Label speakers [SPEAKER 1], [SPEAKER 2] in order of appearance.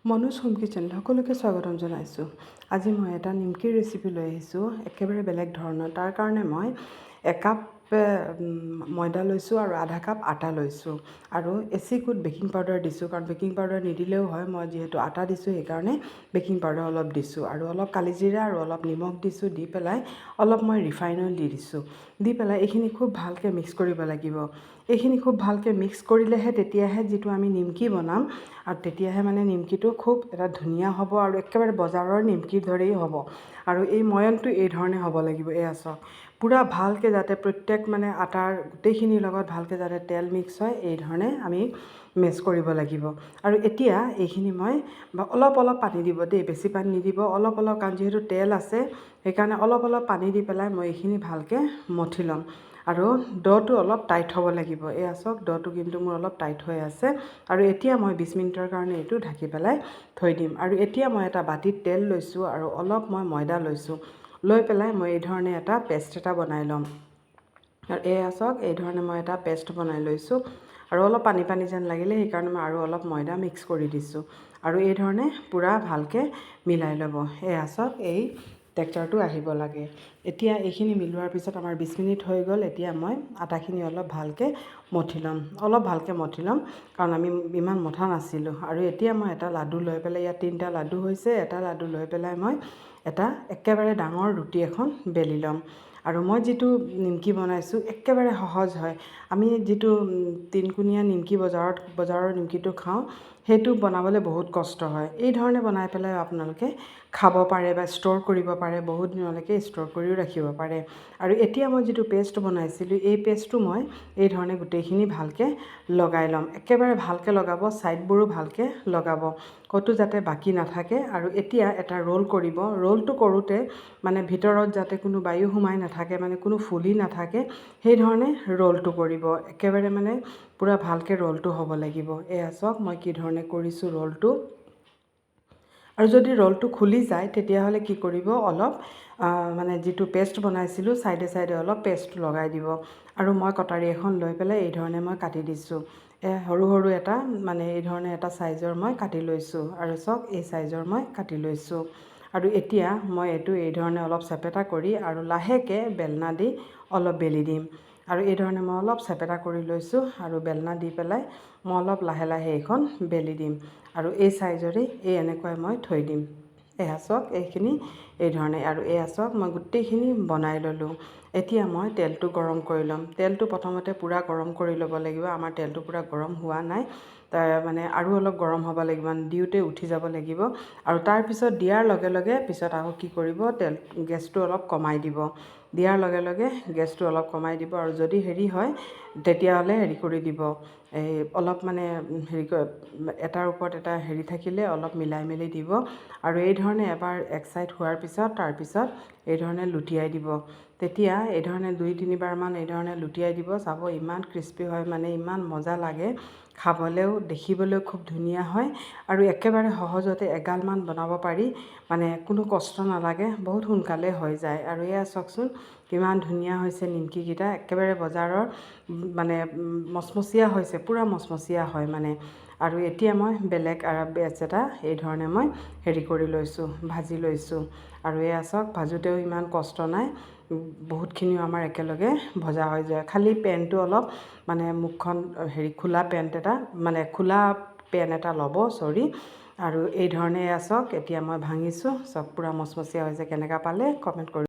[SPEAKER 1] Manoj home kitchen সকলোকে স্বাগতম জনাইছোঁ। আজি মই এটা নিমকিৰ ৰেচিপি লৈ আহিছোঁ, একেবাৰে বেলেগ ধৰণৰ। তাৰ কাৰণে মই একাপ ময়দা লৈছোঁ আৰু আধা কাপ আটা লৈছোঁ আৰু এচিকুট বেকিং পাউডাৰ দিছোঁ, কাৰণ বেকিং পাউডাৰ নিদিলেও হয়। মই যিহেতু আটা দিছোঁ সেইকাৰণে বেকিং পাউডাৰ অলপ দিছোঁ আৰু অলপ কালিজিৰা আৰু অলপ নিমখ দিছোঁ। দি পেলাই অলপ মই ৰিফাইন অইল দি দিছোঁ। দি পেলাই এইখিনি খুব ভালকৈ মিক্স কৰিব লাগিব। এইখিনি খুব ভালকৈ মিক্স কৰিলেহে তেতিয়াহে যিটো আমি নিমকি বনাম আৰু তেতিয়াহে মানে নিমকিটো খুব এটা ধুনীয়া হ'ব আৰু একেবাৰে বজাৰৰ নিমকিৰ দৰেই হ'ব। আৰু এই ময়নটো এই ধৰণে হ'ব লাগিব। এয়া চাওক, পূৰা ভালকৈ যাতে প্ৰত্যেক মানে আটাৰ গোটেইখিনিৰ লগত ভালকৈ যাতে তেল মিক্স হয়, এই ধৰণে আমি মেছ কৰিব লাগিব। আৰু এতিয়া এইখিনি মই অলপ অলপ পানী দিব দেই, বেছি পানী নিদিব, অলপ অলপ, কাৰণ যিহেতু তেল আছে সেইকাৰণে অলপ অলপ পানী দি পেলাই মই এইখিনি ভালকৈ মঠি ল'ম। আৰু ড'টো অলপ টাইট হ'ব লাগিব। এয়া চাওক, ড'টো কিন্তু মোৰ অলপ টাইট হৈ আছে। আৰু এতিয়া মই 20 মিনিটৰ কাৰণে এইটো ঢাকি পেলাই থৈ দিম। আৰু এতিয়া মই এটা বাতিত তেল লৈছোঁ আৰু অলপ মই ময়দা লৈছোঁ। লৈ পেলাই মই এই ধৰণে এটা পেষ্ট এটা বনাই ল'ম। আৰু এয়া চাওক, এই ধৰণে মই এটা পেষ্ট বনাই লৈছোঁ। আৰু অলপ পানী পানী যেন লাগিলে সেইকাৰণে মই আৰু অলপ ময়দা মিক্স কৰি দিছোঁ। আৰু এই ধৰণে পূৰা ভালকৈ মিলাই ল'ব। এয়া চাওক, এই টেক্সচাৰটো আহিব লাগে। এতিয়া এইখিনি মিলোৱাৰ পিছত আমাৰ 20 মিনিট হৈ গ'ল। এতিয়া মই আটাখিনি অলপ ভালকৈ মঠি ল'ম, অলপ ভালকৈ মঠি ল'ম, কাৰণ আমি ইমান মঠা নাছিলোঁ। আৰু এতিয়া মই এটা লাডু লৈ পেলাই, ইয়াত 3টা লাডু হৈছে, এটা লাডু লৈ পেলাই মই এটা একেবাৰে ডাঙৰ ৰুটি এখন বেলি ল'ম। আৰু মই যিটো নিমকি বনাইছোঁ একেবাৰে সহজ হয়। আমি যিটো তিনকোণীয়া নিমকি বজাৰৰ নিমকিটো খাওঁ, সেইটো বনাবলৈ বহুত কষ্ট হয়। এই ধৰণে বনাই পেলাই আপোনালোকে খাব পাৰে বা ষ্ট'ৰ কৰিব পাৰে, বহুত দিনলৈকে ষ্ট'ৰ কৰিও ৰাখিব পাৰে। আৰু এতিয়া মই যিটো পেষ্ট বনাইছিলোঁ, এই পেষ্টটো মই এই ধৰণে গোটেইখিনি ভালকৈ লগাই ল'ম। একেবাৰে ভালকৈ লগাব, ছাইডবোৰো ভালকৈ লগাব, ক'তো যাতে বাকী নাথাকে। আৰু এতিয়া এটা ৰোল কৰিব। ৰোলটো কৰোঁতে মানে ভিতৰত যাতে কোনো বায়ু সোমাই নাথাকে, মানে কোনো ফুলি নাথাকে, সেইধৰণে ৰোলটো কৰিব। একেবাৰে মানে পূৰা ভালকৈ ৰোলটো হ'ব লাগিব। এয়া চাওক, মই কি ধৰণে কৰিছোঁ ৰোলটো। আৰু যদি ৰোলটো খুলি যায় তেতিয়াহ'লে কি কৰিব, অলপ মানে যিটো পেষ্ট বনাইছিলোঁ ছাইডে ছাইডে অলপ পেষ্ট লগাই দিব। আৰু মই কটাৰী এখন লৈ পেলাই এই ধৰণে মই কাটি দিছোঁ। সৰু সৰু এটা মানে এই ধৰণে এটা ছাইজৰ মই কাটি লৈছোঁ। আৰু চাওক, এই ছাইজৰ মই কাটি লৈছোঁ। আৰু এতিয়া মই এইটো এই ধৰণে অলপ চেপেটা কৰি আৰু লাহেকৈ বেলনা দি অলপ বেলি দিম। আৰু এই ধৰণে মই অলপ চেপেটা কৰি লৈছোঁ আৰু বেলনা দি পেলাই মই অলপ লাহে লাহে এইখন বেলি দিম। আৰু এই ছাইজৰে এনেকৈ মই থৈ দিম। এয়া চাওক, এইখিনি এই ধৰণে। আৰু এয়া চাওক, মই গোটেইখিনি বনাই ল'লোঁ। এতিয়া মই তেলটো গৰম কৰি ল'ম। তেলটো প্ৰথমতে পূৰা গৰম কৰি ল'ব লাগিব। আমাৰ তেলটো পূৰা গৰম হোৱা নাই, তাৰ মানে আৰু অলপ গৰম হ'ব লাগিব, মানে দিওঁতে উঠি যাব লাগিব। আৰু তাৰপিছত দিয়াৰ লগে লগে পিছত আকৌ কি কৰিব, গেছটো অলপ কমাই দিব। দিয়াৰ লগে লগে গেছটো অলপ কমাই দিব। আৰু যদি হেৰি হয় তেতিয়াহ'লে হেৰি কৰি দিব, এই অলপ মানে এটাৰ ওপৰত এটা হেৰি থাকিলে অলপ মিলাই মেলি দিব। আৰু এই ধৰণে এবাৰ এক ছাইড হোৱাৰ পিছত তাৰপিছত এই ধৰণে লুটিয়াই দিব। তেতিয়া এই ধৰণে 2-3বাৰমান এই ধৰণে লুটিয়াই দিব। চাব, ইমান ক্ৰিস্পি হয়, মানে ইমান মজা লাগে খাবলৈও, দেখিবলৈও খুব ধুনীয়া হয়। আৰু একেবাৰে সহজতে এগালমান বনাব পাৰি, মানে কোনো কষ্ট নালাগে, বহুত সোনকালে হৈ যায়। আৰু এয়া চাওকচোন, কিমান ধুনীয়া হৈছে নিমকিকেইটা, একেবাৰে বজাৰৰ মানে মচমচীয়া হৈছে, পূৰা মচমচীয়া হয় মানে। আৰু এতিয়া মই বেলেগ বেচ এটা এই ধৰণে মই হেৰি কৰি লৈছোঁ, ভাজি লৈছোঁ। আৰু এয়া চাওক, ভাজোঁতেও ইমান কষ্ট নাই, বহুতখিনিও আমাৰ একেলগে ভজা হৈ যায়। খালি পেনটো অলপ মানে মুখখন হেৰি খোলা পেন এটা ল'ব, আৰু এই ধৰণে এয়া চাওক, এতিয়া মই ভাঙিছোঁ। চাওক, পূৰা মচমচীয়া হৈছে। কেনেকুৱা পালে কমেণ্ট কৰি